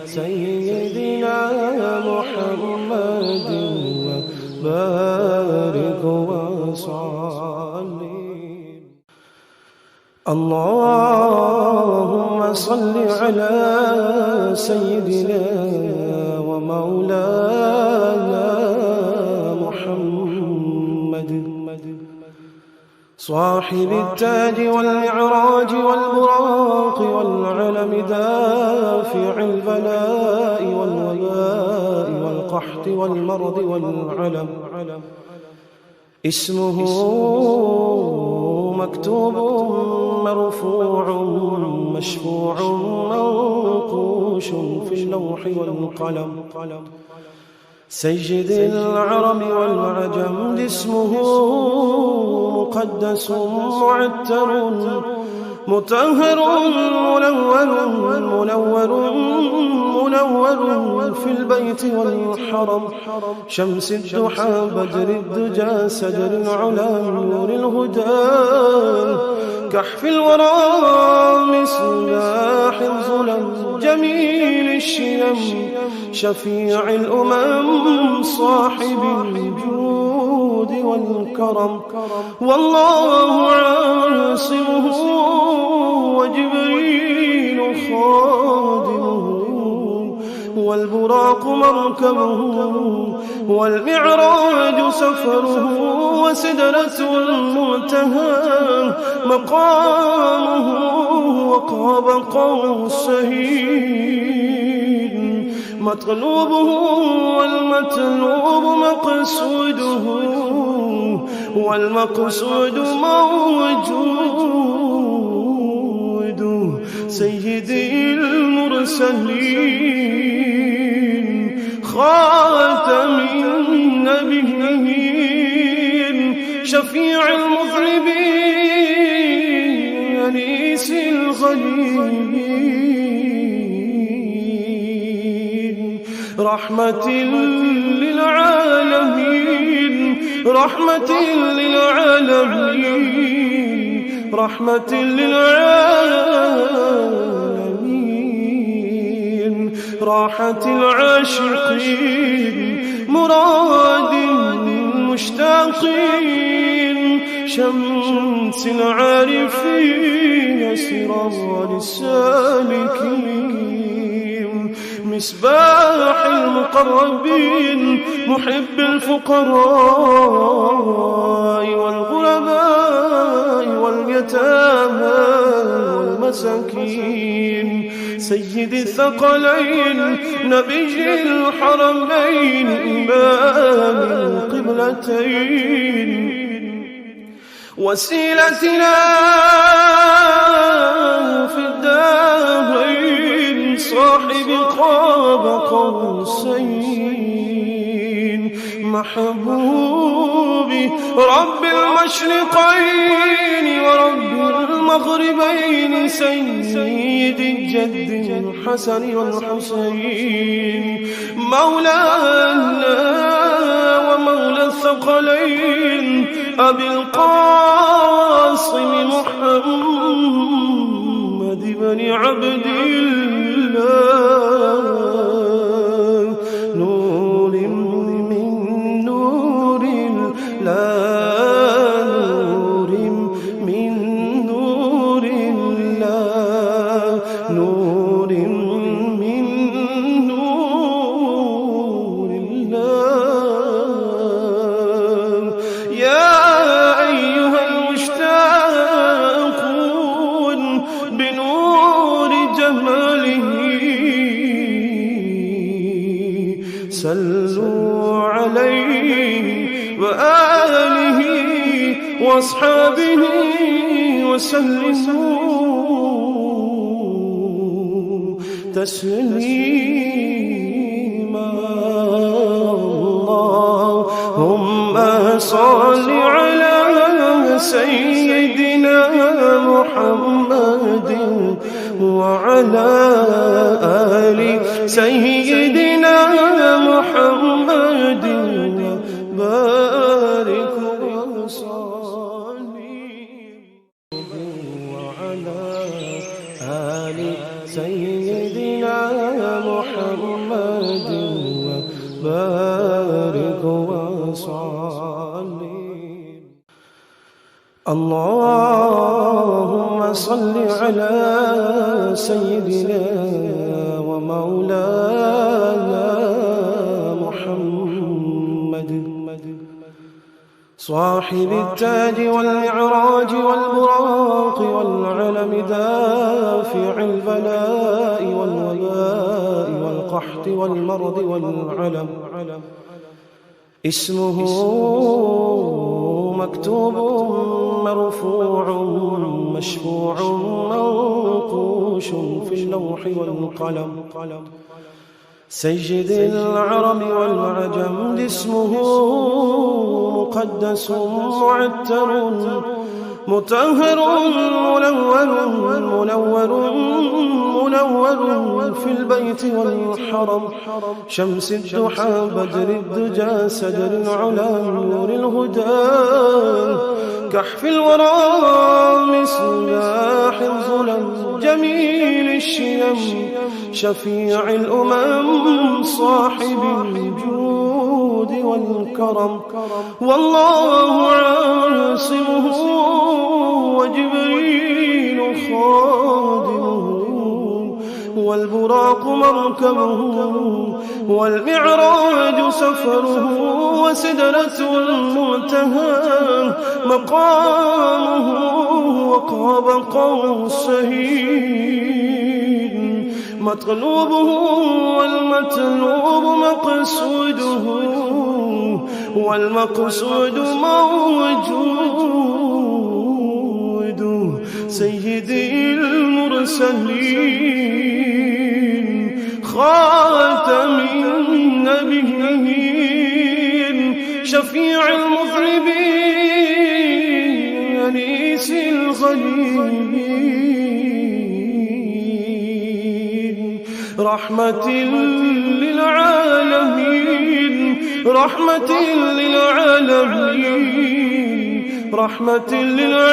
سيدنا محمد وبارك وسلم. اللهم صل على سيدنا ومولانا محمد صاحب التاج والمعراج والبراق والعلم دافع البلاء والوباء والقحط والمرض والعلم. اسمه مكتوب مرفوع مشفوع منقوش في اللوح والقلم. سيد العرب والعجم اسمه مقدس معتر مطهر منور في البيت والحرم. شمس الضحى بدر الدجى سدر العلا نور الهدى كحف الورى مصباح الظلم. جميل الشيم شفيع الأمم صاحب الجود والكرم. والله عاصمه وجبريل خادمه والبراق مركبه والمعراج سفره وسدرة المنتهى مقامه وقاب قوسين مطلوبه والمطلوب مقصوده والمقصود موجود. سيدي المرسلين خاتم النبيين شفيع المذنبين أنيس الغريبين رحمة للعالمين رحمة للعالمين رحمة للعالمين راحة العاشقين مراد المشتاقين شمس العارفين سراج السالكين مصباح المقربين محب الفقراء والغرباء واليتامى والمساكين سيد الثقلين نبي الحرمين إمام القبلتين وسيلتنا في الدارين صاحب قاب قوسين محبوبي رب المشرقين ورب المغربين سيد الجد الحسن والحسين مولانا ومولى الثقلين أبي القاسم محمد بن عبد الله نور من نور الله نور من نور الله نور من نور الله. يا أيها المشتاقون بنور جماله صلوا عليه وآله وأصحابه وسلموا تسليما. اللهم صل على سيدنا محمد وعلى آل سيدنا محمد بارك وسلم وعلى آل سيدنا وصلم. اللهم صل على سيدنا ومولانا محمد صاحب التاج والمعراج والبراق والعلم دافع البلاء والوباء والقحط والمرض والعلم، اسمه مكتوب مرفوع مشفوع منقوش في اللوح والقلم، سيد العرب والعجم، اسمه مقدس معتر مطهر منور في البيت والحرم، شمس الضحى بدر الدجى سدر العلا نور الهدى، كحف الورى مصباح الظلم، جميل الشيم شفيع الأمم، صاحب الجود والكرم، والله عاصمه وجبريل خادمه، والبراق مركبه، والمعراج سفره، وسدرة المنتهى مقامه، وقاب قوسين مطلوبه، والمطلوب مقصوده، والمقصود موجود، سيدي المرسلين خاتم النبيين، شفيع المذنبين أنيس الغريبين، رحمة للعالمين، رحمة للعالمين، رحمة للعالمين،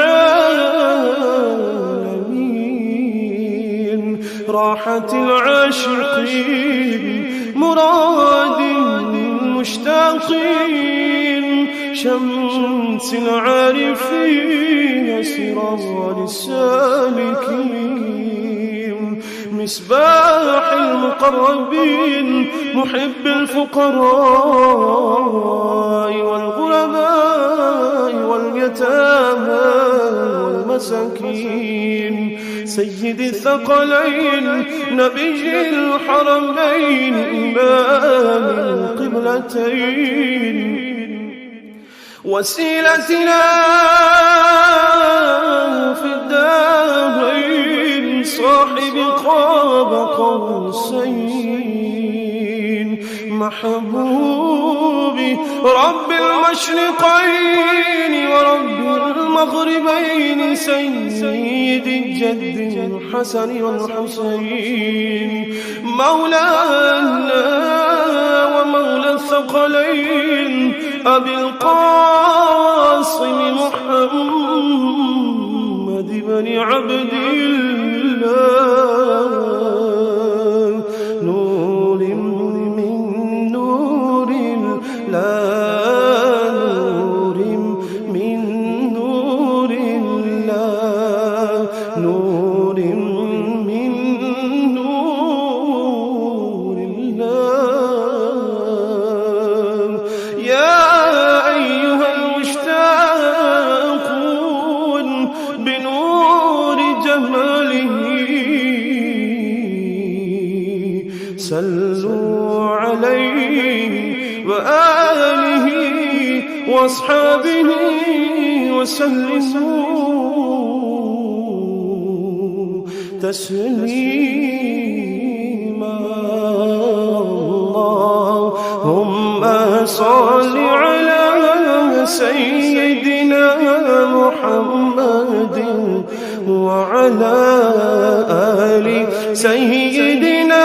راحة العاشقين، مراد المشتاقين، شمس العارفين، سراج السالكين، مصباح المقربين، محب الفقراء والغرباء واليتامى والمساكين، سيد الثقلين، نبي الحرمين، إمام القبلتين، وسيلتنا في الدارين، صاحب قاب قوسين، محبوبي رب المشرقين ورب المغربين، سيد الجد الحسن والحسين، مولانا ومولى الثقلين، أبي القاسم محمد بن عبد الله، نور من نور الله، نور من نور الله، نور من نور الله، يا أيها المشتاقون بنور جماله، صلوا عليه وآله وأصحابه وسلموا تسليما. اللهم صل على سيدنا محمد وعلى آل سيدنا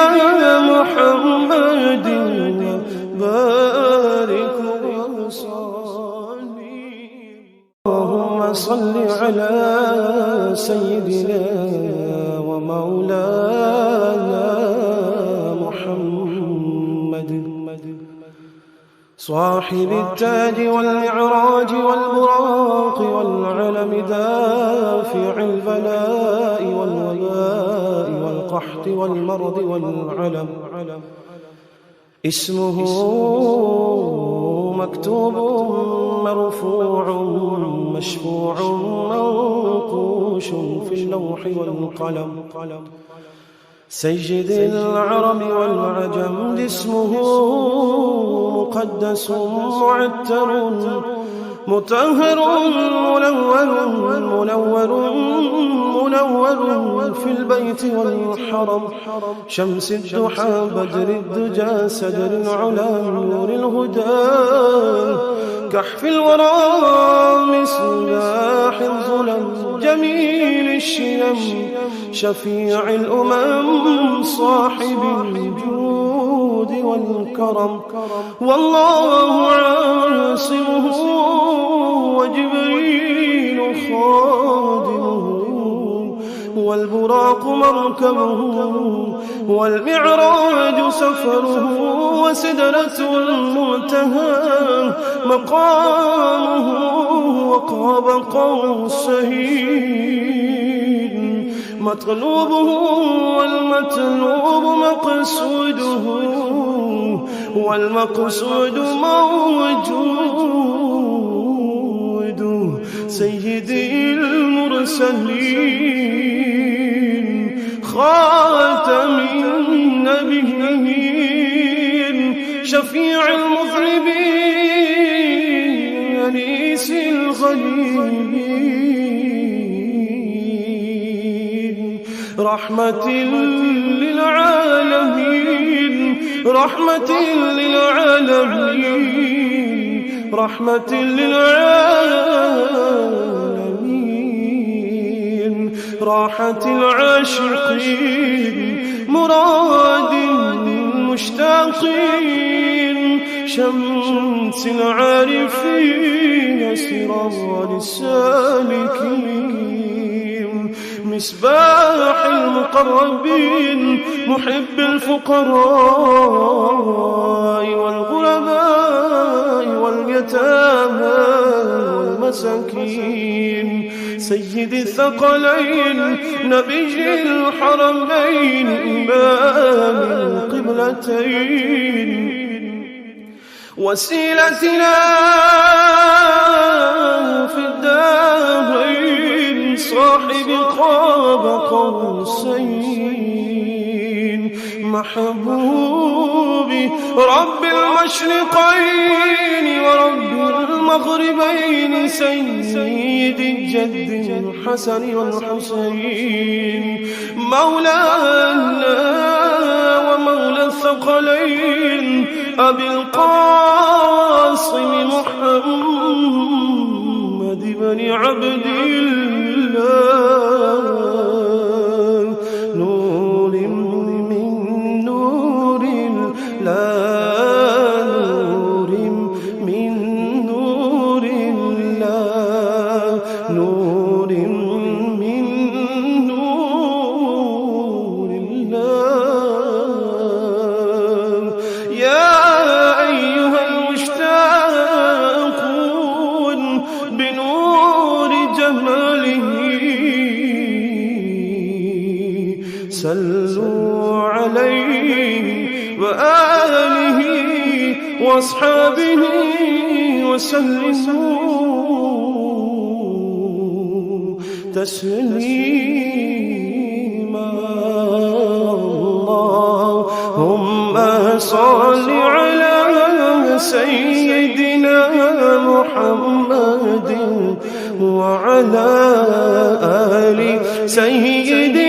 محمد، بارك وسلم. اللهم صل على سيدنا ومولانا محمد صاحب التاج والمعراج والبراق والعلم دافع البلاء والوباء والقحط والمرض والعلم اسمه مكتوب مرفوع مشفوع منقوش في اللوح والقلم سيد العرب والعجم اسمه مقدس معتر مطهر منور في البيت والحرم شمس الضحى بدر الدجى سدر العلا نور الهدى كحف الورى مصباح الظلم جميل الشيم شفيع الأمم صاحب الجود والكرم والله عاصمه وجبريل خادمه والبراق مركبه والمعراج سفره وسدرة المنتهى مقامه وقاب قوسين مطلوبه والمطلوب مقصوده والمقصود موجود سيدي المرسلين خاتم النبيين شفيع المذنبين أنيس الغريبين رحمة للعالمين رحمة للعالمين رحمة للعالمين راحة العاشقين مراد المشتاقين شمس العارفين سراج السالكين مصباح المقربين محب الفقراء والغرباء واليتامى والمساكين سيد الثقلين نبي الحرمين إمام القبلتين وسيلتنا في الدارين صاحب قاب قوسين محبوبي رب المشرقين ورب المغربين سيد الجد الحسن والحسين مولانا ومولى الثقلين أبي القاسم محمد بن عبد الله نور من نور الله نور من نور الله نور من نور الله يا أيها المشتاقون بنور جماله صلوا عليه وآله وأصحابه وسلموا تسليما اللهم صل على سيدنا محمد وعلى آل سيدنا